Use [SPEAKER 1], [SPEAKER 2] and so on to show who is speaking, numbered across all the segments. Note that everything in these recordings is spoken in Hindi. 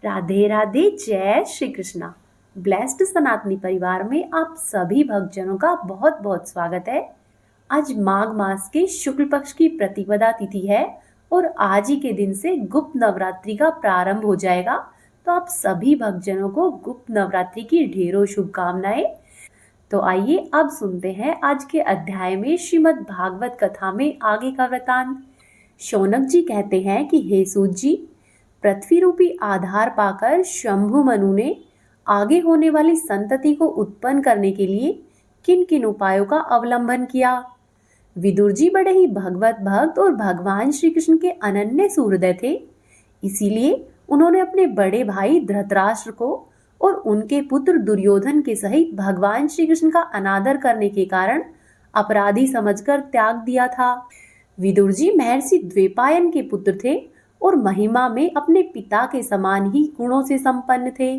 [SPEAKER 1] राधे राधे, जय श्री कृष्णा। ब्लेस्ड सनातनी परिवार में आप सभी भक्तजनों का बहुत बहुत स्वागत है। आज माघ मास के शुक्ल पक्ष की प्रतिपदा तिथि है और आज ही के दिन से गुप्त नवरात्रि का प्रारंभ हो जाएगा। तो आप सभी भक्तजनों को गुप्त नवरात्रि की ढेरों शुभकामनाएं। तो आइए अब सुनते हैं आज के अध्याय में श्रीमद् भागवत कथा में आगे का वृतांत। शौनक जी कहते हैं कि हे सूत जी, पृथ्वी रूपी आधार पाकर शंभु मनु ने आगे होने वाली संतति को उत्पन्न करने के लिए किन किन उपायों का अवलंबन किया। विदुर जी बड़े ही भगवत भक्त और भगवान श्री कृष्ण के अनन्य सुहृदय थे। इसीलिए उन्होंने अपने बड़े भाई धृतराष्ट्र को और उनके पुत्र दुर्योधन के सहित भगवान श्री कृष्ण का अनादर करने के कारण अपराधी समझकर त्याग दिया था। विदुर जी महर्षि द्वैपायन के पुत्र थे और महिमा में अपने पिता के समान ही गुणों से संपन्न थे।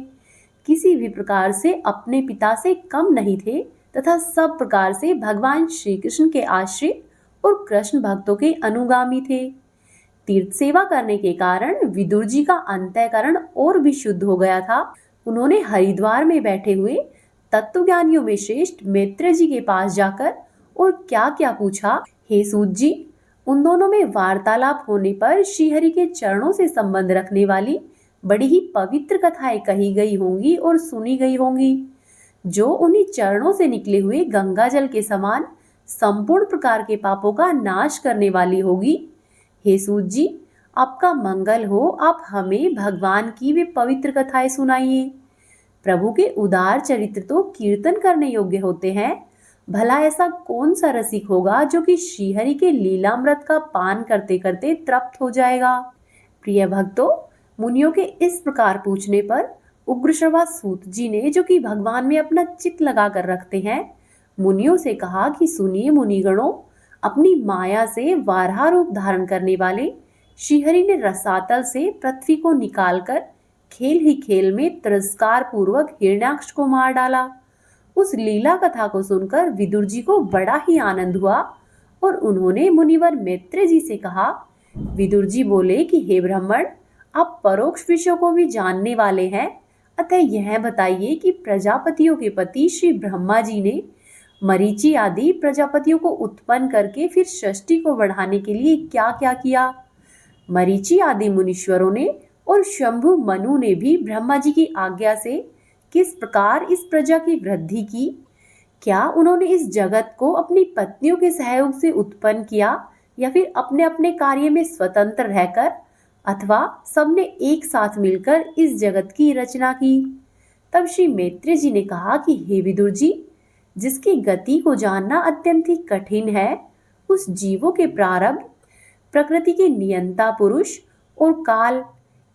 [SPEAKER 1] किसी भी प्रकार से अपने पिता से कम नहीं थे तथा सब प्रकार से भगवान श्री कृष्ण के आश्रित और कृष्ण भक्तों के अनुगामी थे। तीर्थ सेवा करने के कारण विदुर जी का अंतःकरण और भी शुद्ध हो गया था। उन्होंने हरिद्वार में बैठे हुए तत्वज्ञानियों में श्रेष्ठ मैत्रेय जी के पास जाकर और क्या क्या पूछा। हे सूत जी, उन दोनों में वार्तालाप होने पर श्रीहरि के चरणों से संबंध रखने वाली बड़ी ही पवित्र कथाएं कही गई होंगी और सुनी गई होंगी, जो उन्हीं चरणों से निकले हुए गंगा जल के समान संपूर्ण प्रकार के पापों का नाश करने वाली होगी। हे सूत जी, आपका मंगल हो, आप हमें भगवान की वे पवित्र कथाएं सुनाइए। प्रभु के उदार चरित्र तो कीर्तन करने योग्य होते हैं। भला ऐसा कौन सा रसिक होगा जो कि श्रीहरि के लीलामृत का पान करते करते तृप्त हो जाएगा। प्रिय भक्तों, मुनियों के इस प्रकार पूछने पर उग्रश्रवा सूत जी ने, जो कि भगवान में अपना चित्त लगा कर रखते हैं, मुनियों से कहा कि सुनिए मुनिगणों, अपनी माया से वाराह रूप धारण करने वाले श्रीहरि ने रसातल से पृथ्वी को निकालकर खेल ही खेल में तिरस्कार पूर्वक हिरण्याक्ष को मार डाला। उस लीला कथा को सुनकर विदुर जी को बड़ा ही आनंद हुआ और उन्होंने मुनिवर मैत्रेय जी से कहा। विदुर जी बोले कि हे ब्राह्मण, आप परोक्ष विषयों को भी जानने वाले हैं, अतः यह बताइए कि प्रजापतियों के पति श्री ब्रह्मा जी ने मरीचि आदि प्रजापतियों को उत्पन्न करके फिर सृष्टि को बढ़ाने के लिए क्या क्या किया। मरीचि आदि मुनीश्वरों ने और शंभु मनु ने भी ब्रह्मा जी की आज्ञा से किस प्रकार इस प्रजा की वृद्धि की। क्या उन्होंने इस जगत को अपनी पत्नियों के सहयोग से उत्पन्न किया या फिर अपने अपने कार्य में स्वतंत्र रहकर, अथवा सबने एक साथ मिलकर इस जगत की रचना की। तब श्री मैत्रेय जी ने कहा कि हे विदुर जी, जिसकी गति को जानना अत्यंत ही कठिन है, उस जीवों के प्रारब्ध, प्रकृति के नियंता पुरुष और काल,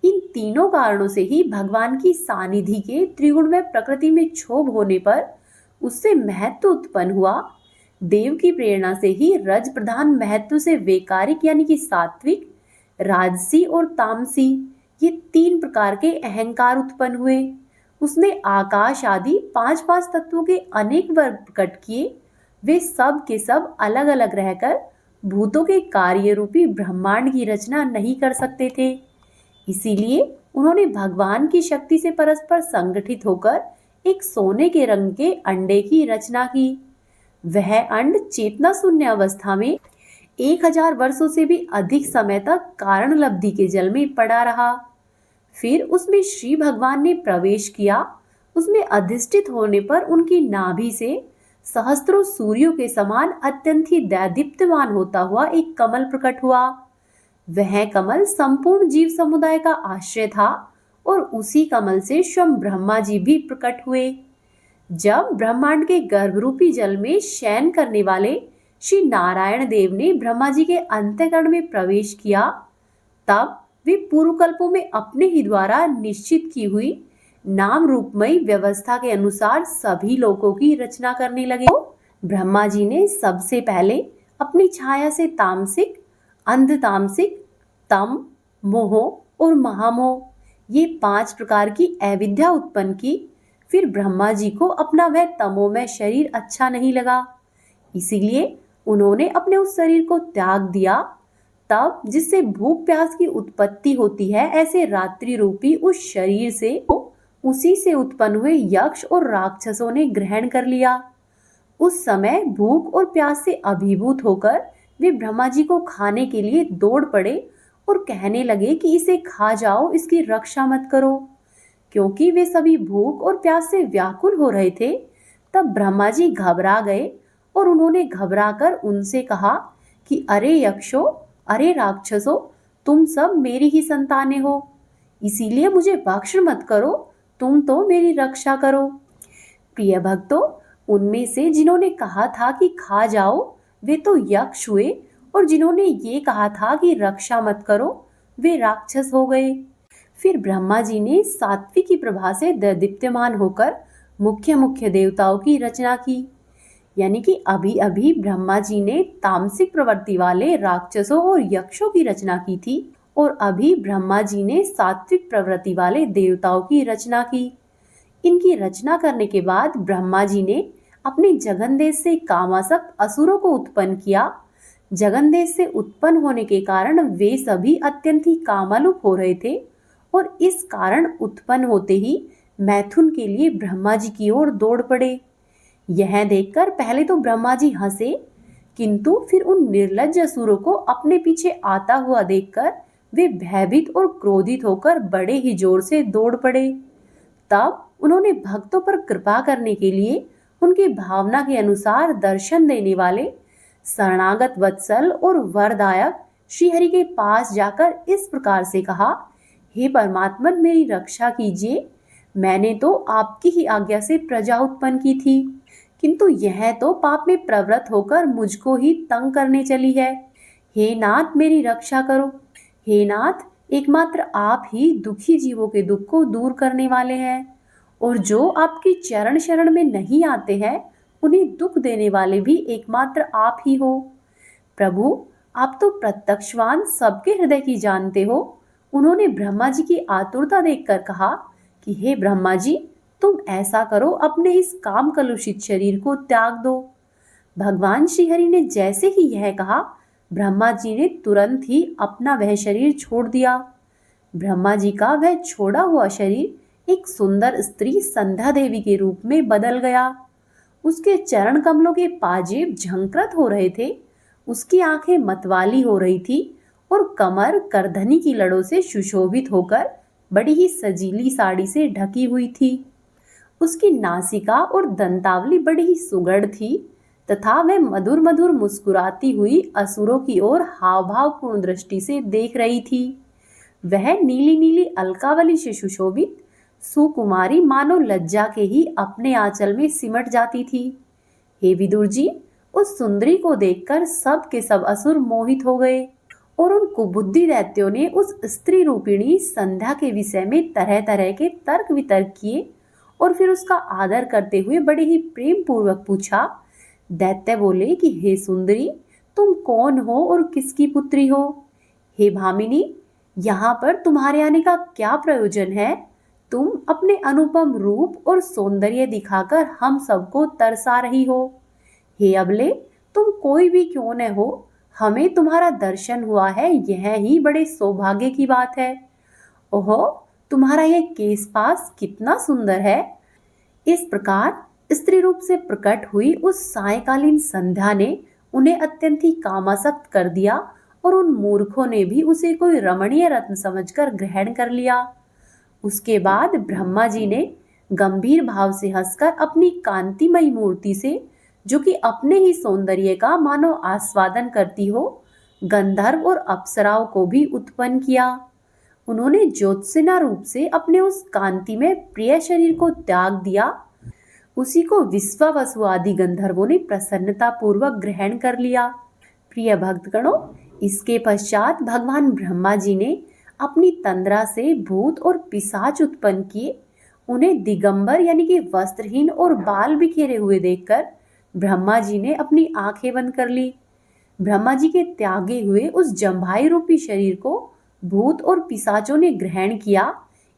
[SPEAKER 1] इन तीनों कारणों से ही भगवान की सानिधि के त्रिगुणमय प्रकृति में क्षोभ होने पर उससे महत्व उत्पन्न हुआ। देव की प्रेरणा से ही रज प्रधान महत्व से वैकारिक यानी कि सात्विक, राजसी और तामसी, ये तीन प्रकार के अहंकार उत्पन्न हुए। उसने आकाश आदि पांच पांच तत्वों के अनेक वर्ग प्रकट किए। वे सब के सब अलग अलग रहकर भूतों के कार्य रूपी ब्रह्मांड की रचना नहीं कर सकते थे। इसीलिए उन्होंने भगवान की शक्ति से परस्पर संगठित होकर एक सोने के रंग के अंडे की रचना की। वह अंड चेतना शून्य अवस्था में 1000 वर्षों से भी अधिक समय तक कारण लब्धि के जल में पड़ा रहा। फिर उसमें श्री भगवान ने प्रवेश किया। उसमें अधिष्ठित होने पर उनकी नाभि से सहस्त्रों सूर्यों के समान अत्यंत ही दैदीप्यमान होता हुआ एक कमल प्रकट हुआ। वह कमल संपूर्ण जीव समुदाय का आश्रय था और उसी कमल से स्वयं ब्रह्मा जी भी प्रकट हुए। जब ब्रह्मांड के गर्भरूपी जल में शयन करने वाले श्री नारायण देव ने ब्रह्मा जी के अंतःकरण में प्रवेश किया, तब वे पूर्व कल्पों में अपने ही द्वारा निश्चित की हुई नाम रूपमयी व्यवस्था के अनुसार सभी लोकों की रचना करने लगे। ब्रह्मा जी ने सबसे पहले अपनी छाया से तामसिक, अंधतामसिक, तम, मोह और महामोह, ये 5 प्रकार की अविद्या उत्पन्न की। फिर ब्रह्मा जी को अपना वह तमोमय शरीर अच्छा नहीं लगा, इसीलिए उन्होंने अपने उस शरीर को त्याग दिया। तब जिससे भूख प्यास की उत्पत्ति होती है, ऐसे रात्रि रूपी उस शरीर से उसी से उत्पन्न हुए यक्ष और राक्षसों ने ग्रहण कर लिया। उस समय भूख और प्यास से अभिभूत होकर वे ब्रह्मा जी को खाने के लिए दौड़ पड़े और कहने लगे कि इसे खा जाओ, इसकी रक्षा मत करो। क्योंकि वे सभी भूख और प्यास से व्याकुल हो रहे थे, तब ब्रह्मा जी घबरा गए और उन्होंने घबराकर उनसे कहा कि अरे यक्षो, अरे राक्षसों, तुम सब मेरी ही संतानें हो, इसीलिए मुझे भक्ष मत करो, तुम तो मेरी रक्षा करो। प्रिय भक्तों, उनमें से जिन्होंने कहा था कि खा जाओ, वे तो यक्ष हुए, और जिन्होंने ये कहा था कि रक्षा मत करो, वे राक्षस हो गए। फिर ब्रह्मा जी ने सात्विक की प्रभा से दीप्यमान होकर मुख्य मुख्य देवताओं की रचना की। यानी कि अभी अभी ब्रह्मा जी ने तामसिक प्रवृत्ति वाले राक्षसों और यक्षों की रचना की थी, और अभी ब्रह्मा जी ने सात्विक प्रवृत्ति वाले देवताओं की रचना की। इनकी रचना करने के बाद ब्रह्मा जी ने अपने जगन देश से कामासक्त असुरों को उत्पन्न किया। जगन देश से उत्पन्न होने के कारण वे सभी अत्यंत ही कामालुप हो रहे थे, और इस कारण उत्पन्न होते ही मैथुन के लिए ब्रह्मा जी की ओर दौड़ पड़े। यह देखकर पहले तो ब्रह्मा जी हंसे, किंतु फिर उन निर्लज्ज असुरों को अपने पीछे आता हुआ देखकर वे भयभीत और क्रोधित होकर बड़े ही जोर से दौड़ पड़े। तब उन्होंने भक्तों पर कृपा करने के लिए उनकी भावना के अनुसार दर्शन देने वाले शरणागत वत्सल और वरदायक श्रीहरि के पास जाकर इस प्रकार से कहा, हे परमात्मन, मेरी रक्षा कीजिए। मैंने तो आपकी ही आज्ञा से प्रजा उत्पन्न की थी, किंतु यह तो पाप में प्रवृत्त होकर मुझको ही तंग करने चली है। हे नाथ, मेरी रक्षा करो। हे नाथ, एकमात्र आप ही दुखी जीवों के दुख को दूर करने वाले हैं, और जो आपकी चरण शरण में नहीं आते हैं, उन्हें दुख देने वाले भी एकमात्र आप ही हो। प्रभु, आप तो प्रत्यक्षवान, सबके हृदय की जानते हो। उन्होंने ब्रह्मा जी की आतुरता देखकर कहा कि हे ब्रह्मा जी, तुम ऐसा करो, अपने इस काम कलुषित शरीर को त्याग दो। भगवान श्रीहरि ने जैसे ही यह कहा, ब्रह्मा जी ने तुरंत ही अपना वह शरीर छोड़ दिया। ब्रह्मा जी का वह छोड़ा हुआ शरीर एक सुंदर स्त्री संध्या देवी के रूप में बदल गया। उसके चरण कमलों के पाजेब झंकृत हो रहे थे, उसकी आंखें मतवाली हो रही थी, और कमर करधनी की लड़ों से सुशोभित होकर बड़ी ही सजीली साड़ी से ढकी हुई थी। उसकी नासिका और दंतावली बड़ी ही सुगढ़ थी, तथा वह मधुर मधुर मुस्कुराती हुई असुरों की ओर हाव भाव पूर्ण दृष्टि से देख रही थी। वह नीली नीली अलकावली से सुशोभित सुकुमारी मानो लज्जा के ही अपने आंचल में सिमट जाती थी। हे विदुर जी, उस सुंदरी को देखकर सब के सब असुर मोहित हो गए, और उन कुबुद्धि दैत्यों ने उस स्त्री रूपिणी संध्या के विषय में तरह तरह के तर्क वितर्क किए, और फिर उसका आदर करते हुए बड़े ही प्रेम पूर्वक पूछा। दैत्य बोले कि हे सुंदरी, तुम कौन हो और किसकी पुत्री हो? हे भामिनी, यहाँ पर तुम्हारे आने का क्या प्रयोजन है? तुम अपने अनुपम रूप और सौंदर्य दिखाकर हम सबको तरसा रही हो। हे अबले, तुम कोई भी क्यों न हो, हमें तुम्हारा दर्शन हुआ है, यह ही बड़े सौभाग्य की बात है। ओहो, तुम्हारा यह केशपाश कितना सुंदर है। इस प्रकार स्त्री रूप से प्रकट हुई उस सायकालीन संध्या ने उन्हें अत्यंत ही कामासक्त कर दिया, और उन मूर्खों ने भी उसे कोई रमणीय रत्न समझकर ग्रहण कर लिया। उसके बाद ब्रह्मा जी ने गंभीर भाव से हंसकर अपनी कांतिमयी मूर्ति से, जो कि अपने ही सौंदर्य का मानो आस्वादन करती हो, गंधर्व और अप्सराओं को भी उत्पन्न किया। उन्होंने ज्योत्सना रूप से अपने उस कांति में प्रिय शरीर को त्याग दिया। उसी को विश्वावसु आदि गंधर्वों ने प्रसन्नता पूर्वक ग्रहण कर लिया। प्रिय भक्तगणों, इसके पश्चात भगवान ब्रह्मा जी ने अपनी तंद्रा से भूत और पिशाच उत्पन्न किए। उन्हें दिगंबर यानी कि वस्त्रहीन और बाल बिखेरे हुए देखकर ब्रह्मा जी ने अपनी आंखें बंद कर ली। ब्रह्मा जी के त्यागे हुए उस जम्भाई रूपी शरीर को भूत और पिशाचों ने ग्रहण किया।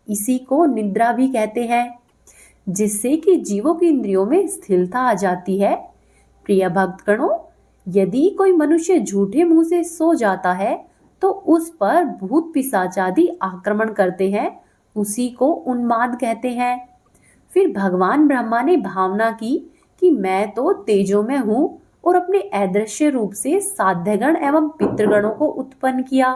[SPEAKER 1] इसी को निद्रा भी कहते हैं, जिससे कि जीवों की इंद्रियों में स्थिरता आ जाती है। प्रिय भक्तगणों, यदि कोई मनुष्य झूठे मुंह से सो जाता है तो उस पर भूत पिशाच आदि आक्रमण करते हैं, उसी को उन्माद कहते हैं। फिर भगवान ब्रह्मा ने भावना की कि मैं तो तेजो में हूँ और अपने अदृश्य रूप से साध्यगण एवं पितृगणों को उत्पन्न किया।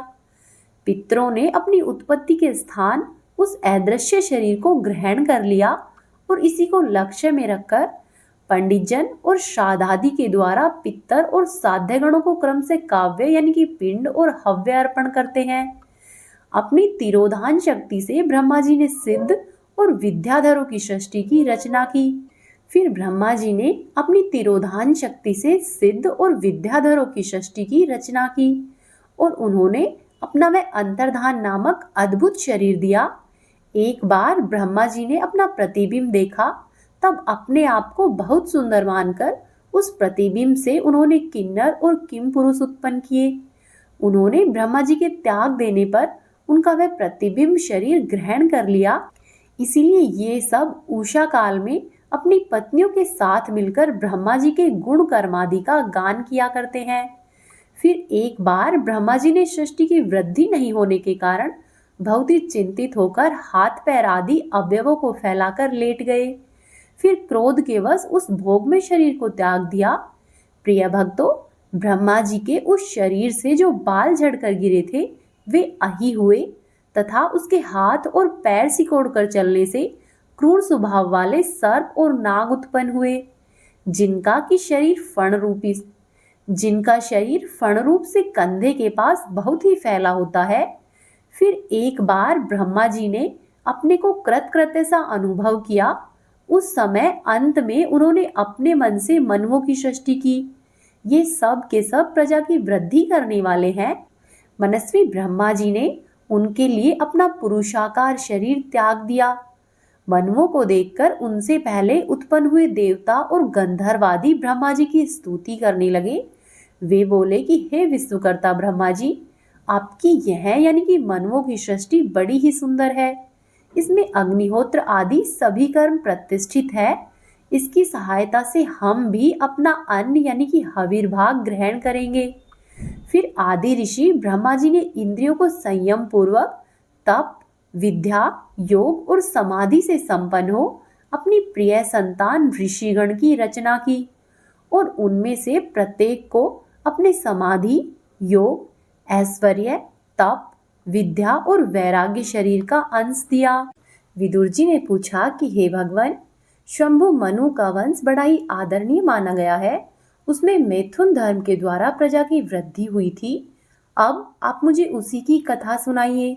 [SPEAKER 1] पितरों ने अपनी उत्पत्ति के स्थान उस अदृश्य शरीर को ग्रहण कर लिया और इसी को लक्ष्य में रखकर पंडित जन और श्राद्धादि के द्वारा पितर और साध्यगणों को क्रम से काव्य यानी कि पिंड और हव्य अर्पण करते हैं। अपनी तिरोधान शक्ति से ब्रह्मा जी ने सिद्ध और विद्याधरों की सृष्टि की रचना की। फिर ब्रह्मा जी ने अपनी तिरोधान शक्ति से सिद्ध और विद्याधरों की सृष्टि की रचना की और उन्होंने अपना वह अंतर्धान नामक अद्भुत शरीर दिया। एक बार ब्रह्मा जी ने अपना प्रतिबिंब देखा, तब अपने आप को बहुत सुंदर मानकर उस प्रतिबिंब से उन्होंने किन्नर और किम पुरुष उत्पन्न किए। उन्होंने ब्रह्मा जी के त्याग देने पर उनका वह प्रतिबिंब शरीर ग्रहण कर लिया। इसीलिए ये सब उषा काल में अपनी पत्नियों के साथ मिलकर ब्रह्मा जी के गुण कर्मादि का गान किया करते हैं। फिर एक बार ब्रह्मा जी ने सृष्टि की वृद्धि नहीं होने के कारण बहुत ही चिंतित होकर हाथ पैर आदि अवयवों को फैलाकर लेट गए। फिर क्रोध के वश उस भोग में शरीर को त्याग दिया। प्रिय भक्तों, ब्रह्मा जी के उस शरीर से जो बाल झड़कर गिरे थे वे अही हुए तथा उसके हाथ और पैर सिकोड़कर चलने से क्रूर स्वभाव वाले सर्प और नाग उत्पन्न हुए, जिनका शरीर फण रूप से कंधे के पास बहुत ही फैला होता है। फिर एक बार ब्रह्मा जी ने अपने को कृतकृत्य सा अनुभव किया। उस समय अंत में उन्होंने अपने मन से मनुओं की सृष्टि की। ये सब के सब प्रजा की वृद्धि करने वाले हैं। मनस्वी ब्रह्मा जी ने उनके लिए अपना पुरुषाकार शरीर त्याग दिया। मनुओं को देखकर उनसे पहले उत्पन्न हुए देवता और गंधर्वादी ब्रह्मा जी की स्तुति करने लगे। वे बोले कि हे विश्वकर्ता ब्रह्मा जी, आपकी यह यानी कि मनुओं की सृष्टि बड़ी ही सुंदर है। इसमें अग्निहोत्र आदि सभी कर्म प्रतिष्ठित है। इसकी सहायता से हम भी अपना अन्न यानी कि हविर्भाग ग्रहण करेंगे। फिर आदि ऋषि ब्रह्मा जी ने इंद्रियों को संयम पूर्वक तप, विद्या, योग और समाधि से संपन्न हो अपनी प्रिय संतान ऋषिगण की रचना की और उनमें से प्रत्येक को अपने समाधि, योग, ऐश्वर्य, तप, विद्या और वैराग्य शरीर का अंश दिया। विदुर जी ने पूछा कि हे भगवान, शंभु मनु का वंश बड़ा ही आदरणीय माना गया है। उसमें मैथुन धर्म के द्वारा प्रजा की वृद्धि हुई थी। अब आप मुझे उसी की कथा सुनाइए।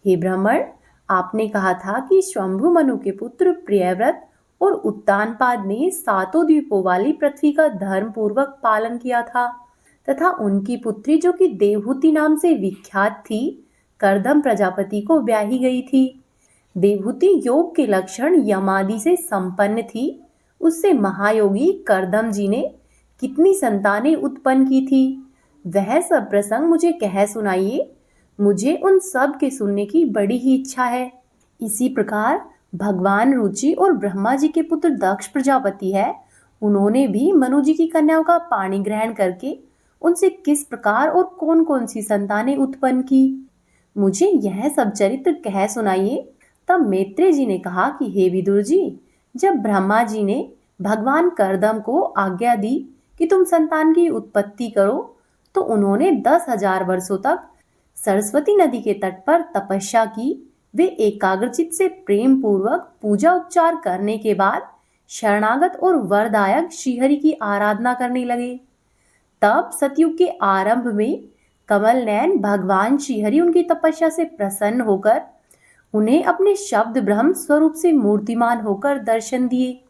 [SPEAKER 1] हे ब्राह्मण, आपने कहा था कि शंभु मनु के पुत्र प्रियव्रत और उत्तानपाद ने 7 द्वीपों वाली पृथ्वी का धर्म पूर्वक पालन किया था तथा उनकी पुत्री जो कि देवहूति नाम से विख्यात थी, करदम प्रजापति को ब्याही गई थी। देवहूति योग के लक्षण यमादि से संपन्न थी। उससे महायोगी करदम जी ने कितनी संतानें उत्पन्न की थी, वह सब प्रसंग मुझे कह सुनाइए। मुझे उन सब के सुनने की बड़ी ही इच्छा है। इसी प्रकार भगवान रुचि और ब्रह्मा जी के पुत्र दक्ष प्रजापति है, उन्होंने भी मनु जी की कन्याओं का पाणी ग्रहण करके उनसे किस प्रकार और कौन कौन सी संतानें उत्पन्न की, मुझे यह सब चरित्र कह सुनाइए। तब मैत्रेय जी ने कहा कि हे विदुर जी, जब ब्रह्मा जी ने भगवान करदम को आज्ञा दी कि तुम संतान की उत्पत्ति करो, तो उन्होंने 10,000 वर्षों तक सरस्वती नदी के तट पर तपस्या की। वे एकाग्रचित से प्रेम पूर्वक पूजा उपचार करने के बाद शरणागत और वरदायक श्रीहरि की आराधना करने लगे। तब सतयुग के आरंभ में कमल नयन भगवान श्रीहरि उनकी तपस्या से प्रसन्न होकर उन्हें अपने शब्द ब्रह्म स्वरूप से मूर्तिमान होकर दर्शन दिए।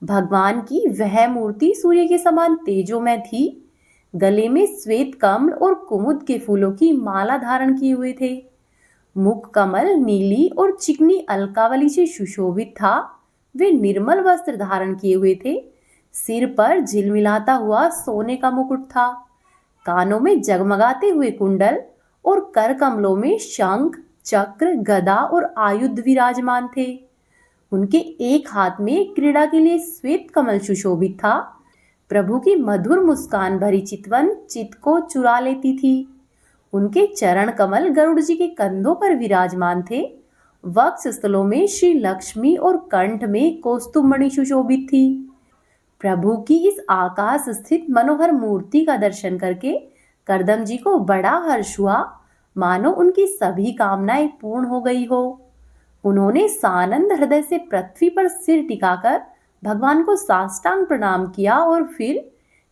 [SPEAKER 1] भगवान की वह मूर्ति सूर्य के समान तेजोमय थी। गले में श्वेत कमल और कुमुद के फूलों की माला धारण किए हुए थे। मुख कमल नीली और चिकनी अलकावली से सुशोभित था। वे निर्मल वस्त्र धारण किए हुए थे। सिर पर झिलमिलाता हुआ सोने का मुकुट था। कानों में जगमगाते हुए कुंडल और कर कमलों में शंख, चक्र, गदा और आयुध विराजमान थे। उनके एक हाथ में क्रीड़ा के लिए श्वेत कमल सुशोभित था। प्रभु की मधुर मुस्कान भरी चितवन चित्त को चुरा लेती थी। उनके चरण कमल गरुड़ जी के कंधों पर विराजमान थे। वक्ष स्थलों में श्री लक्ष्मी और कंठ में कौस्तुभमणि सुशोभित थी। प्रभु की इस आकाश स्थित मनोहर मूर्ति का दर्शन करके करदम जी को बड़ा हर्ष हुआ, मानो उनकी सभी कामनाएं पूर्ण हो गई हो। उन्होंने सानंद हृदय से पृथ्वी पर सिर टिकाकर भगवान को साष्टांग प्रणाम किया और फिर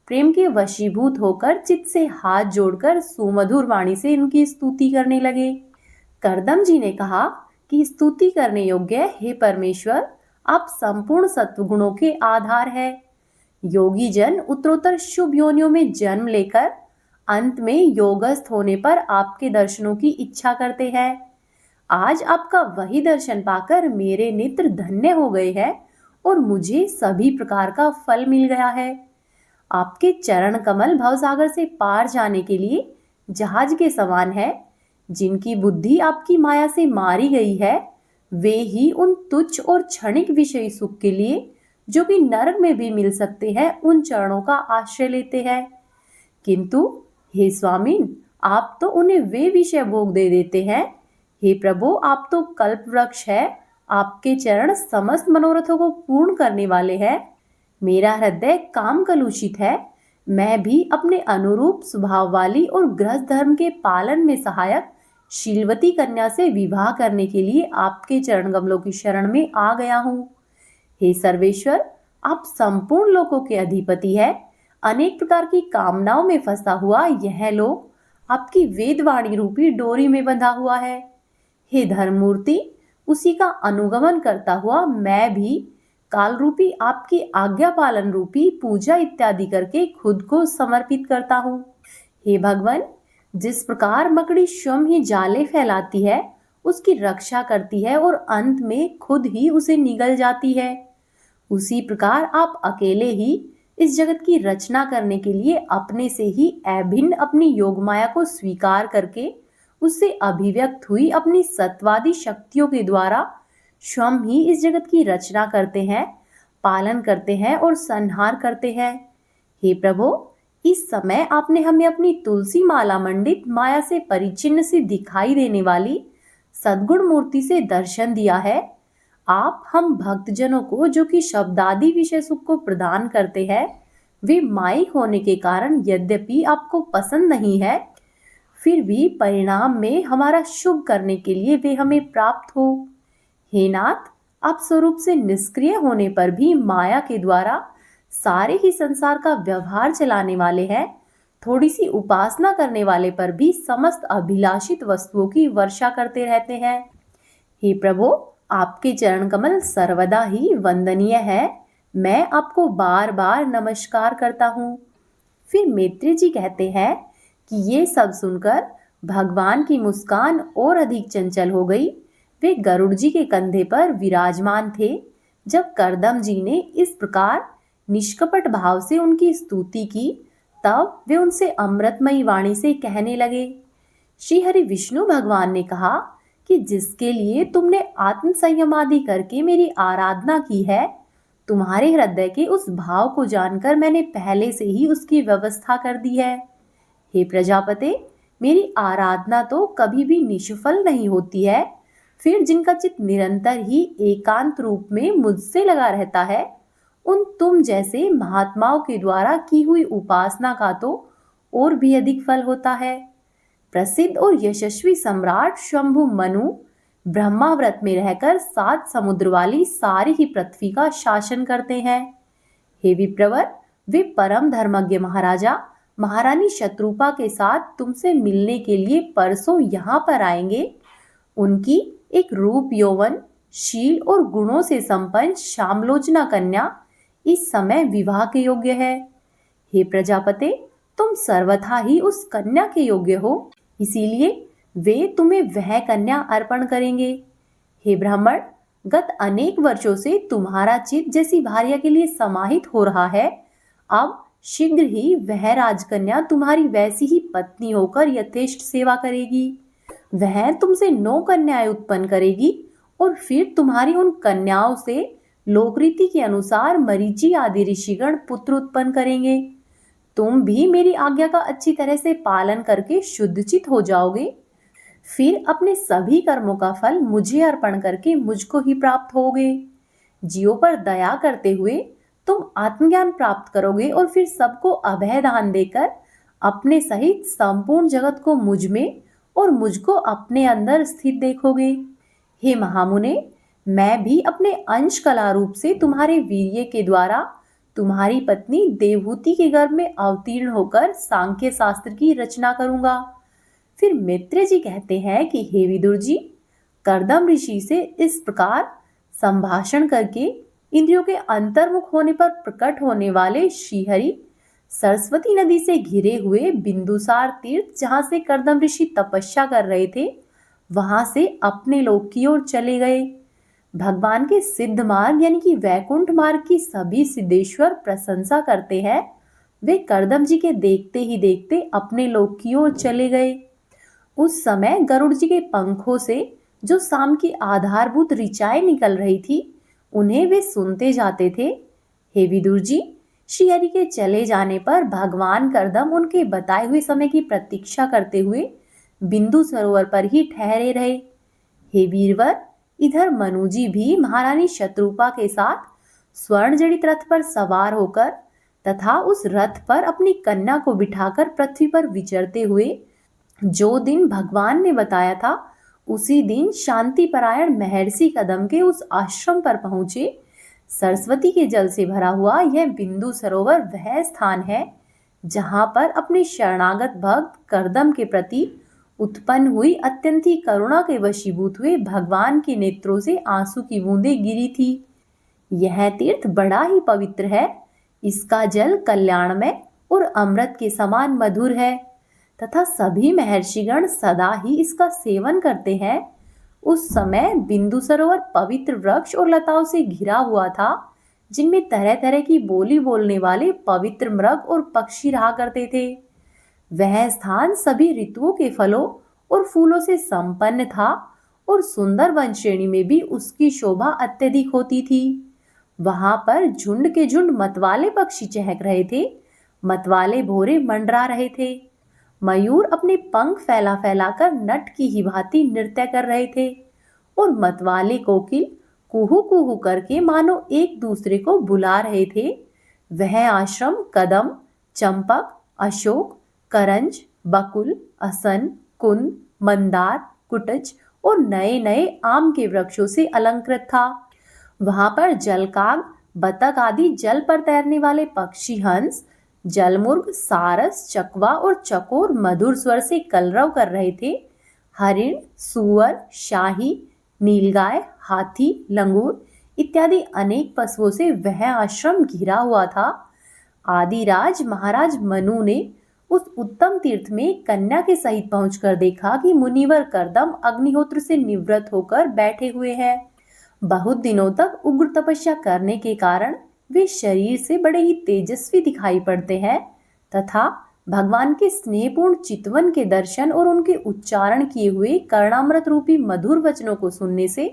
[SPEAKER 1] प्रेम के वशीभूत होकर चित्त से हाथ जोड़कर सुमधुर वाणी से उनकी स्तुति करने लगे। करदम जी ने कहा कि स्तुति करने योग्य हे परमेश्वर, आप संपूर्ण सत्वगुणों के आधार है। योगी जन उत्तरोत्तर शुभ योनियों में जन्म लेकर अंत में योगस्थ होने पर आपके दर्शनों की इच्छा करते हैं। आज आपका वही दर्शन पाकर मेरे नेत्र धन्य हो गए हैं और मुझे सभी प्रकार का फल मिल गया है। आपके चरण कमल भवसागर से पार जाने के लिए जहाज के समान है। जिनकी बुद्धि आपकी माया से मारी गई है, वे ही उन तुच्छ और क्षणिक विषय सुख के लिए, जो कि नरक में भी मिल सकते हैं, उन चरणों का आश्रय लेते हैं। किंतु हे स्वामीन, आप तो उन्हें वे विषय भोग दे देते हैं। हे प्रभु, आप तो कल्प वृक्ष है। आपके चरण समस्त मनोरथों को पूर्ण करने वाले हैं। मेरा हृदय काम कलुषित है। मैं भी अपने अनुरूप स्वभाव वाली और गृहस्थ धर्म के पालन में सहायक शीलवती कन्या से विवाह करने के लिए आपके चरण कमलों की शरण में आ गया हूँ। हे सर्वेश्वर, आप संपूर्ण लोकों के अधिपति है। अनेक प्रकार की कामनाओं में फंसा हुआ यह लोक आपकी वेदवाणी रूपी डोरी में बंधा हुआ है। हे धर्ममूर्ति, उसी का अनुगमन करता हुआ मैं भी काल रूपी आपकी आज्ञा पालन रूपी पूजा इत्यादि करके खुद को समर्पित करता हूँ। हे भगवान, जिस प्रकार मकड़ी स्वयं ही जाले फैलाती है, उसकी रक्षा करती है और अंत में खुद ही उसे निगल जाती है, उसी प्रकार आप अकेले ही इस जगत की रचना करने के लिए अपने से ही अभिन्न अपनी योगमाया को स्वीकार करके उससे अभिव्यक्त हुई अपनी सत्वादी शक्तियों के द्वारा स्वयं ही इस जगत की रचना करते हैं, पालन करते हैं और संहार करते हैं। हे प्रभु, इस समय आपने हमें अपनी तुलसी माला मंडित माया से परिचिन्न सी दिखाई देने वाली सद्गुण मूर्ति से दर्शन दिया है। आप हम भक्तजनों को, जो कि शब्दादि विषय सुख को प्रदान करते हैं, वे माइक होने के कारण यद्यपि आपको पसंद नहीं है, फिर भी परिणाम में हमारा शुभ करने के लिए वे हमें प्राप्त हो। हे नाथ, आप स्वरूप से निष्क्रिय होने पर भी माया के द्वारा सारे ही संसार का व्यवहार चलाने वाले हैं। थोड़ी सी उपासना करने वाले पर भी समस्त अभिलाषित वस्तुओं की वर्षा करते रहते हैं। हे प्रभु, आपके चरण कमल सर्वदा ही वंदनीय है। मैं आपको बार बार नमस्कार करता हूँ। फिर मैत्री जी कहते हैं कि ये सब सुनकर भगवान की मुस्कान और अधिक चंचल हो गई। वे गरुड़ जी के कंधे पर विराजमान थे। जब करदम जी ने इस प्रकार निष्कपट भाव से उनकी स्तुति की, तब वे उनसे अमृतमयी वाणी से कहने लगे। श्री हरि विष्णु भगवान ने कहा कि जिसके लिए तुमने आत्म संयम आदि करके मेरी आराधना की है, तुम्हारे हृदय के उस भाव को जानकर मैंने पहले से ही उसकी व्यवस्था कर दी है। हे प्रजापते, मेरी आराधना तो कभी भी निष्फल नहीं होती है। फिर जिनका चित्त निरंतर ही एकांत रूप में मुझसे लगा रहता है, उन तुम जैसे महात्माओं के द्वारा की हुई उपासना का तो और भी अधिक फल होता है। प्रसिद्ध और यशस्वी सम्राट शंभु मनु ब्रह्माव्रत में रहकर 7 समुद्र वाली सारी ही पृथ्वी का शासन करते हैं। हे विप्रवर, वे परम धर्मज्ञ महाराजा महारानी शत्रुपा के साथ तुमसे मिलने के लिए परसों यहाँ पर आएंगे। उनकी एक रूप यौवन शील और गुणों से संपन्न श्यामलोचना कन्या इस समय विवाह के योग्य है। हे प्रजापते, तुम सर्वथा ही उस कन्या के योग्य हो, इसीलिए वे तुम्हें वह कन्या अर्पण करेंगे। हे ब्राह्मण, गत अनेक वर्षों से तुम्हारा चित्त जैसी भार्या के लिए समाहित हो रहा है, अब शीघ्र ही वह राजकन्या तुम्हारी वैसी ही पत्नी होकर यथेष्ट सेवा करेगी। वह तुमसे 9 कन्याएं उत्पन्न करेगी और फिर तुम्हारी उन कन्याओं से लोकरीति के अनुसार मरीचि आदि ऋषिगण पुत्र उत्पन्न करेंगे। तुम भी मेरी आज्ञा का अच्छी तरह से पालन करके शुद्धचित हो जाओगे। फिर अपने सभी कर्मों का फल मुझे अर्पण करके मुझको ही प्राप्त होगे। जीवों पर दया करते हुए तुम आत्मज्ञान प्राप्त करोगे और फिर सबको अभय दान देकर अपने सहित संपूर्ण जगत को मुझ में और मुझको अपने अंदर स्थित देखोगे। हे महामुने, मैं भी अपने अंश कला रूप से तुम्हारे वीर्य के द्वारा तुम्हारी पत्नी देवहूति के गर्भ में अवतीर्ण होकर सांख्य शास्त्र की रचना करूंगा। फिर मित्र जी कहते हैं कि हे विदुर जी, कर्दम ऋषि से इस प्रकार संभाषण करके इंद्रियों के अंतर्मुख होने पर प्रकट होने वाले श्रीहरि सरस्वती नदी से घिरे हुए बिंदुसार तीर्थ, जहां से कर्दम ऋषि तपस्या कर रहे थे, वहां से अपने लोक की ओर चले गए। भगवान के सिद्ध मार्ग यानी कि वैकुंठ मार्ग की सभी सिद्धेश्वर प्रशंसा करते हैं। वे कर्दम जी के देखते ही देखते अपने लोक की ओर चले गए। उस समय गरुड़ जी के पंखों से जो शाम की आधारभूत ऋचाएं निकल रही थी, उन्हें वे सुनते जाते थे। हे विदुर जी, श्रीहरि के चले जाने पर भगवान कर्दम उनके बताए हुए समय की प्रतीक्षा करते हुए बिंदु सरोवर पर ही ठहरे रहे। हे वीरवर, इधर मनु जी भी महारानी शत्रुपा के साथ स्वर्ण जड़ित रथ पर सवार होकर तथा उस रथ पर अपनी कन्या को बिठाकर पृथ्वी पर विचरते हुए जो दिन भगवान ने बताया था, उसी दिन शांति परायण महर्षि कदम के उस आश्रम पर पहुंचे। सरस्वती के जल से भरा हुआ यह बिंदु सरोवर वह स्थान है जहां पर अपने शरणागत भक्त कर्दम के प्रति उत्पन्न हुई अत्यंत ही करुणा के वशीभूत हुए भगवान के नेत्रों से आंसू की बूंदें गिरी थी। यह तीर्थ बड़ा ही पवित्र है। इसका जल कल्याणमय और अमृत के समान मधुर है तथा सभी महर्षिगण सदा ही इसका सेवन करते हैं। उस समय बिंदु सरोवर पवित्र वृक्ष और लताओं से घिरा हुआ था, जिनमें तरह तरह की बोली बोलने वाले पवित्र मृग और पक्षी रहा करते थे। वह स्थान सभी ऋतुओं के फलों और फूलों से संपन्न था और सुंदर वन श्रेणी में भी उसकी शोभा अत्यधिक होती थी। वहां पर झुंड के झुंड मतवाले पक्षी चहक रहे थे, मतवाले भोरे मंडरा रहे थे, मयूर अपने पंख फैला फैला कर नट की ही भांति नृत्य कर रहे थे और मतवाले कोकिल कुहू कुहू करके मानो एक दूसरे को बुला रहे थे। वह आश्रम कदम, चंपक, अशोक, करंज, बकुल, असन, कुंद, मंदार, कुटज और नए नए आम के वृक्षों से अलंकृत था। वहां पर जलकाग, बतख आदि जल पर तैरने वाले पक्षी, हंस, जलमुर्ग, सारस, चकवा और चकोर मधुर स्वर से कलरव कर रहे थे। हरिण, सुअर, शाही, नीलगाय, हाथी, लंगूर इत्यादि अनेक पशुओं से वह आश्रम घिरा हुआ था। आदिराज महाराज मनु ने उस उत्तम तीर्थ में कन्या के सहित पहुंचकर देखा कि मुनिवर कर्दम अग्निहोत्र से निवृत्त होकर बैठे हुए हैं। बहुत दिनों तक उग्र तपस्या करने के कारण वे शरीर से बड़े ही तेजस्वी दिखाई पड़ते हैं तथा भगवान के स्नेहपूर्ण चितवन के दर्शन और उनके उच्चारण किए हुए कर्णामृत रूपी मधुर वचनों को सुनने से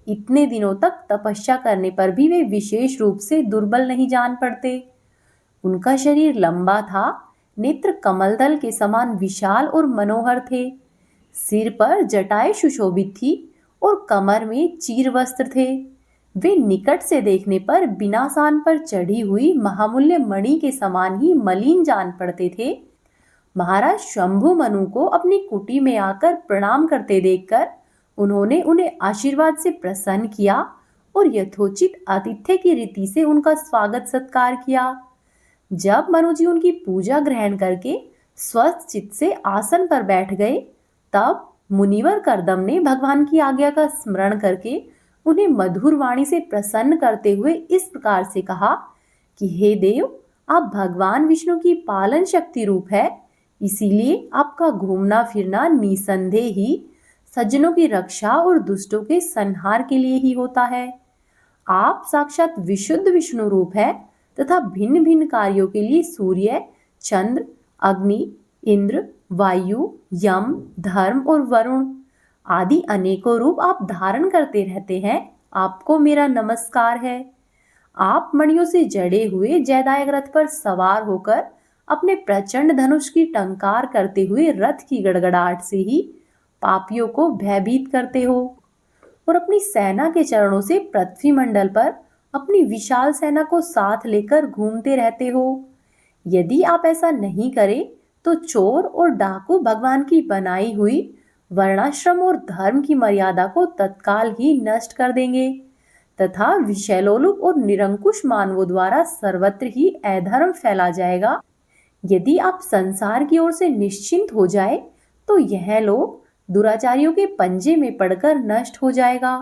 [SPEAKER 1] इतने दिनों तक तपस्या करने पर भी वे विशेष रूप से दुर्बल नहीं जान पड़ते। उनका शरीर लंबा था, नेत्र कमलदल के समान विशाल और मनोहर थे, सिर पर जटाएं सुशोभित थी और कमर में चीर वस्त्र थे। वे निकट से देखने पर बिना सान पर चढ़ी हुई महामूल्य मणि के समान ही मलिन जान पड़ते थे। महाराज शंभु मनु को अपनी कुटी में आकर प्रणाम करते देखकर उन्होंने उन्हें आशीर्वाद से प्रसन्न किया और यथोचित आतिथ्य की रीति से उनका स्वागत सत्कार किया। जब मनु जी उनकी पूजा ग्रहण करके स्वस्थ चित्त से आसन पर बैठ गए, तब मुनिवर कर्दम ने भगवान की आज्ञा का स्मरण करके उन्हें मधुर वाणी से प्रसन्न करते हुए इस प्रकार से कहा कि हे देव, आप भगवान विष्णु की पालन शक्ति रूप है, इसीलिए आपका घूमना फिरना निसंदेह ही सज्जनों की रक्षा और दुष्टों के संहार के लिए ही होता है। आप साक्षात विशुद्ध विष्णु रूप है तथा भिन्न भिन्न कार्यों के लिए सूर्य, चंद्र, अग्नि, इंद्र, वायु, यम, धर्म और वरुण आदि अनेकों रूप आप धारण करते रहते हैं। आपको मेरा नमस्कार है। आप मणियों से जड़े हुए जयदायक रथ पर सवार होकर अपने प्रचंड धनुष की टंकार करते हुए रथ की गड़गड़ाहट से ही पापियों को भयभीत करते हो और अपनी सेना के चरणों से पृथ्वी मंडल पर अपनी विशाल सेना को साथ लेकर घूमते रहते हो। यदि आप ऐसा नहीं करें तो चोर और डाकू भगवान की बनाई हुई वर्णाश्रम और धर्म की मर्यादा को तत्काल ही नष्ट कर देंगे तथा विषयलोलुप और निरंकुश मानवों द्वारा सर्वत्र ही अधर्म फैला जाएगा। यदि आप संसार की ओर से निश्चिंत हो जाए तो यह लोग दुराचारियों के पंजे में पड़कर नष्ट हो जाएगा।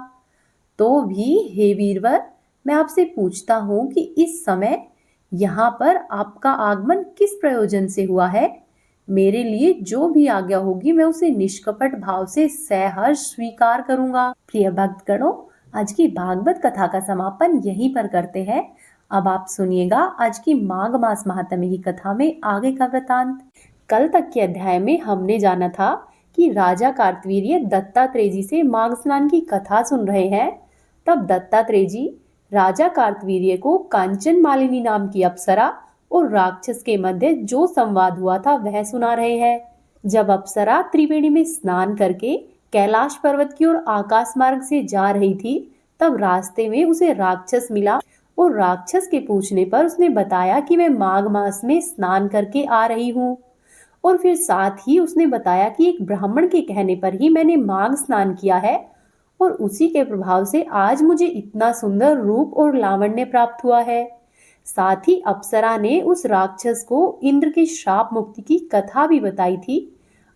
[SPEAKER 1] तो भी हे वीरवर, मैं आपसे पूछता हूँ कि इस समय यहाँ पर आपका आगमन किस प्रयोजन से हुआ है? मेरे लिए जो भी आज्ञा होगी मैं उसे निष्कपट भाव से सहर्ष स्वीकार करूंगा। प्रिय भक्तगणों, आज की भागवत कथा का समापन यहीं पर करते हैं। अब आप सुनिएगा आज की माघ मास महात्म्य की कथा में आगे का वृतांत। कल तक के अध्याय में हमने जाना था कि राजा कार्तवीर्य दत्तात्रेय जी से माघ स्नान की कथा सुन रहे हैं। तब दत्तात्रेय जी राजा कार्तवीर्य को कांचन मालिनी नाम की अप्सरा और राक्षस के मध्य जो संवाद हुआ था वह सुना रहे हैं। जब अप्सरा त्रिवेणी में स्नान करके कैलाश पर्वत की ओर आकाश मार्ग से जा रही थी, तब रास्ते में उसे राक्षस मिला और राक्षस के पूछने पर उसने बताया कि मैं माघ मास में स्नान करके आ रही हूँ। और फिर साथ ही उसने बताया कि एक ब्राह्मण के कहने पर ही मैंने माघ स्नान किया है और उसी के प्रभाव से आज मुझे इतना सुंदर रूप और लावण्य प्राप्त हुआ है। साथ ही अप्सरा ने उस राक्षस को इंद्र के श्राप मुक्ति की कथा भी बताई थी।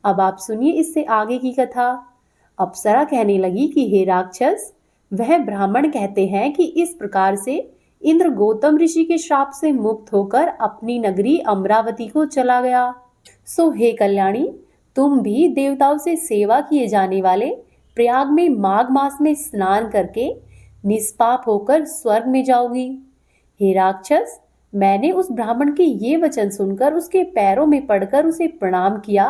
[SPEAKER 1] अब आप सुनिए इससे आगे की कथा। अप्सरा कहने लगी कि हे राक्षस, वह ब्राह्मण कहते हैं कि इस प्रकार से इंद्र गौतम ऋषि के श्राप से मुक्त होकर अपनी नगरी अमरावती को चला गया। सो हे कल्याणी, तुम भी देवताओं से सेवा किए जाने वाले प्रयाग में माघ मास में स्नान करके निष्पाप होकर स्वर्ग में जाओगी। हे राक्षस, मैंने उस ब्राह्मण के ये वचन सुनकर उसके पैरों में पड़कर उसे प्रणाम किया,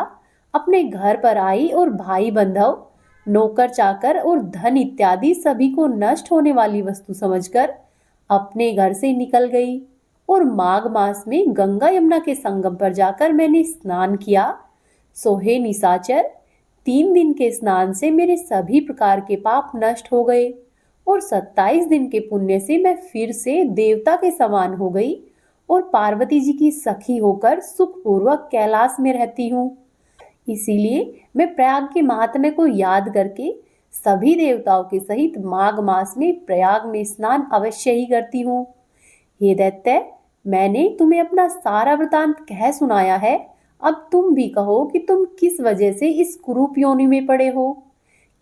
[SPEAKER 1] अपने घर पर आई और भाई बंधव, नौकर चाकर और धन इत्यादि सभी को नष्ट होने वाली वस्तु समझकर अपने घर से निकल गई और माघ मास में गंगा यमुना के संगम पर जाकर मैंने स्नान किया। सो हे निशाचर, 3 दिन के स्नान से मेरे सभी प्रकार के पाप नष्ट हो गए और 27 दिन के पुण्य से मैं फिर से देवता के समान हो गई और पार्वती जी की सखी होकर सुखपूर्वक कैलाश में रहती हूँ। इसीलिए मैं प्रयाग के महात्म्य को याद करके सभी देवताओं के सहित माघ मास में प्रयाग में स्नान अवश्य ही करती हूँ। हे दैत्य, मैंने तुम्हें अपना सारा वृतांत कह सुनाया है। अब तुम भी कहो कि तुम किस वजह से इस कुरूप योनि में पड़े हो,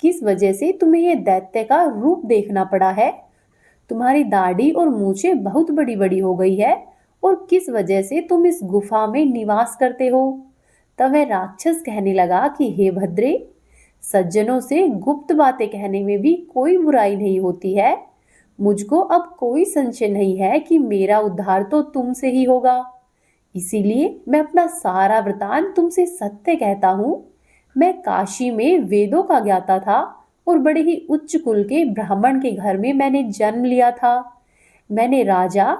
[SPEAKER 1] किस वजह से तुम्हें यह दैत्य का रूप देखना पड़ा है। तुम्हारी दाढ़ी और मूछें बहुत बड़ी बड़ी हो गई है और किस वजह से तुम इस गुफा में निवास करते हो। तब वह राक्षस कहने लगा कि हे भद्रे, सज्जनों से गुप्त बातें कहने में भी कोई बुराई नहीं होती है। मुझको अब कोई संशय नहीं है कि मेरा उद्धार तो तुमसे ही होगा। इसीलिए मैं अपना सारा वृतांत तुमसे सत्य कहता हूँ। मैं काशी में वेदों का ज्ञाता था और बड़े ही उच्च कुल के ब्राह्मण के घर में मैंने जन्म लिया था। मैंने राजा,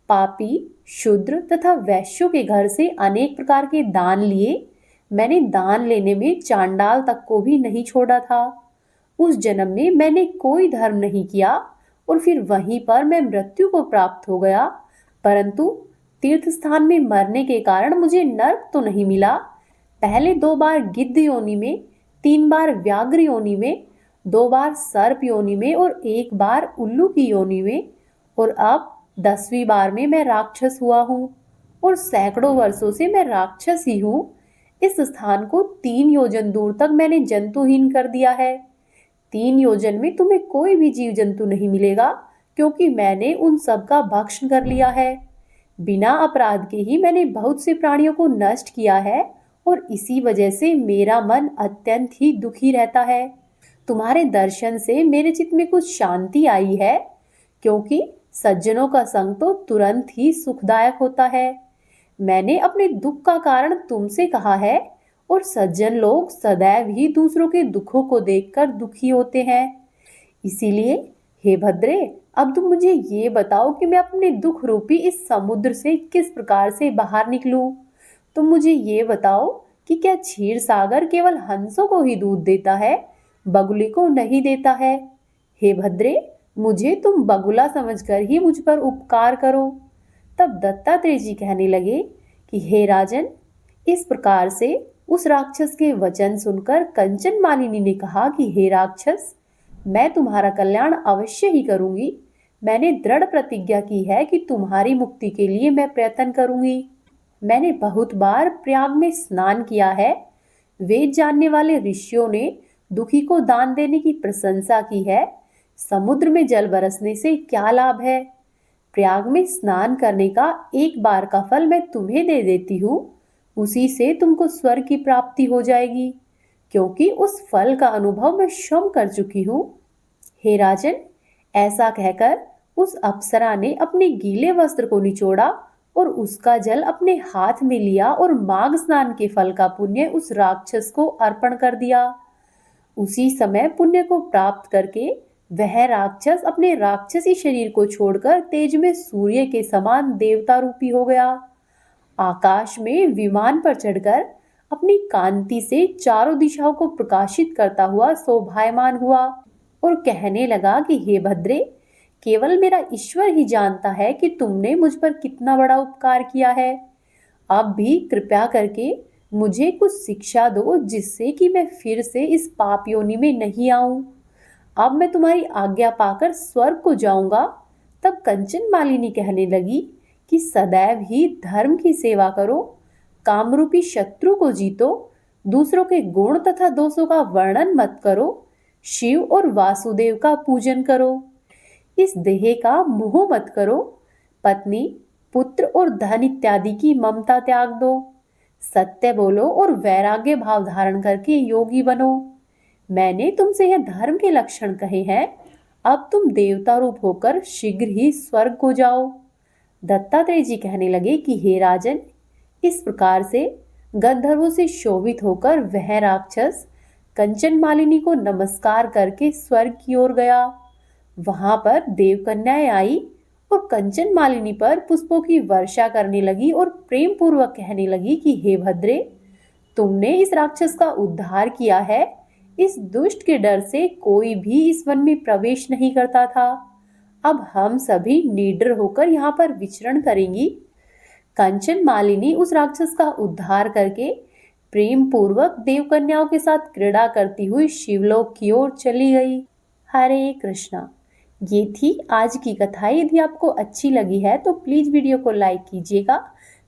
[SPEAKER 1] पापी, शूद्र तथा वैश्यों के घर से अनेक प्रकार के दान लिए। मैंने दान लेने में चांडाल तक को भी नहीं छोड़ा था। उस जन्म में मैंने कोई धर्म नहीं किया और फिर वहीं पर मैं मृत्यु को प्राप्त हो गया, परंतु तीर्थ स्थान में मरने के कारण मुझे नरक तो नहीं मिला। पहले 2 बार गिद्ध योनि में, 3 बार व्याघ्र योनि में, 2 बार सर्प योनि में और 1 बार उल्लू की योनि में, और अब 10वीं बार में मैं राक्षस हुआ हूँ और सैकड़ों वर्षों से मैं राक्षस ही हूँ। इस स्थान को 3 योजन दूर तक मैंने जंतुहीन कर दिया है। 3 योजन में तुम्हें कोई भी जीव जंतु नहीं मिलेगा, क्योंकि मैंने उन सब का भक्षण कर लिया है। बिना अपराध के ही मैंने बहुत से प्राणियों को नष्ट किया है और इसी वजह से मेरा मन अत्यंत ही दुखी रहता है। तुम्हारे दर्शन से मेरे चित्त में कुछ शांति आई है, क्योंकि सज्जनों का संग तो तुरंत ही सुखदायक होता है। मैंने अपने दुख का कारण तुमसे कहा है और सज्जन लोग सदैव ही दूसरों के दुखों को देखकर दुखी होते हैं। इसीलिए हे भद्रे, अब तुम मुझे ये बताओ कि मैं अपने दुख रूपी इस समुद्र से किस प्रकार से बाहर निकलूं। तुम मुझे ये बताओ कि क्या क्षीर सागर केवल हंसों को ही दूध देता है, बगुले को नहीं देता है? हे भद्रे, मुझे तुम बगुला समझकर ही मुझ पर उपकार करो। तब दत्तात्रेय जी कहने लगे कि हे राजन, इस प्रकार से उस राक्षस के वचन सुनकर कंचन मालिनी ने कहा कि हे राक्षस, मैं तुम्हारा कल्याण अवश्य ही करूंगी। मैंने दृढ़ प्रतिज्ञा की है कि तुम्हारी मुक्ति के लिए मैं प्रयत्न करूंगी। मैंने बहुत बार प्रयाग में स्नान किया है। वेद जानने वाले ऋषियों ने दुखी को दान देने की प्रशंसा की है। समुद्र में जल बरसने से क्या लाभ है? प्रयाग में स्नान करने का एक बार का फल मैं तुम्हें दे देती हूँ। उसी से तुमको स्वर्ग की प्राप्ति हो जाएगी, क्योंकि उस फल का अनुभव मैं स्वयं कर चुकी हूँ। हे राजन, ऐसा कहकर उस अप्सरा ने अपने गीले वस्त्र को निचोड़ा और उसका जल अपने हाथ में लिया और माघ स्नान के फल का पुण्य उस राक्षस को अर्पण कर दिया। उसी समय पुण्य को प्राप्त करके वह राक्षस अपने राक्षसी शरीर को छोड़कर तेज में सूर्य के समान देवता रूपी हो गया। आकाश में विमान पर चढ़कर अपनी कांति से चारों दिशाओं को प्रकाशित करता हुआ शोभायमान हुआ और कहने लगा कि हे भद्रे, केवल मेरा ईश्वर ही जानता है कि तुमने मुझ पर कितना बड़ा उपकार किया है। अब भी कृपया करके मुझे कुछ शिक्षा दो, जिससे कि मैं फिर से इस पाप योनि में नहीं आऊं। अब मैं तुम्हारी आज्ञा पाकर स्वर्ग को जाऊंगा। तब कंचन मालिनी कहने लगी कि सदैव ही धर्म की सेवा करो, कामरूपी शत्रु को जीतो, दूसरों के गुण तथा दोषों का वर्णन मत करो, शिव और वासुदेव का पूजन करो, इस देह का मोह मत करो, पत्नी, पुत्र और धन इत्यादि की ममता त्याग दो, सत्य बोलो और वैराग्य भाव धारण करके योगी बनो। मैंने तुमसे यह धर्म के लक्षण कहे हैं। अब तुम देवता रूप होकर शीघ्र ही स्वर्ग को जाओ। दत्तात्रेय जी कहने लगे कि हे राजन, इस प्रकार से गंधर्वों से शोभित होकर वह राक्षस कंचन मालिनी को नमस्कार करके स्वर्ग की ओर गया। वहां पर देवकन्याएं आई और कंचन मालिनी पर पुष्पों की वर्षा करने लगी और प्रेम पूर्वक कहने लगी कि हे भद्रे, तुमने इस राक्षस का उद्धार किया है। इस दुष्ट के डर से कोई भी इस वन में प्रवेश नहीं करता था। अब हम सभी निडर होकर यहाँ पर विचरण करेंगी। कंचन मालिनी उस राक्षस का उद्धार करके प्रेम पूर्वक देवकन्याओं के साथ क्रीड़ा करती हुई शिवलोक की ओर चली गई। हरे कृष्णा। ये थी आज की कथा। यदि आपको अच्छी लगी है तो प्लीज वीडियो को लाइक कीजिएगा,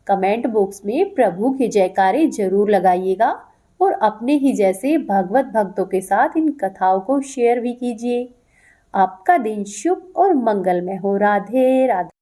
[SPEAKER 1] कमेंट बॉक्स में प्रभु के जयकारे जरूर लगाइएगा और अपने ही जैसे भगवत भक्तों के साथ इन कथाओं को शेयर भी कीजिए। आपका दिन शुभ और मंगलमय हो। राधे राधे।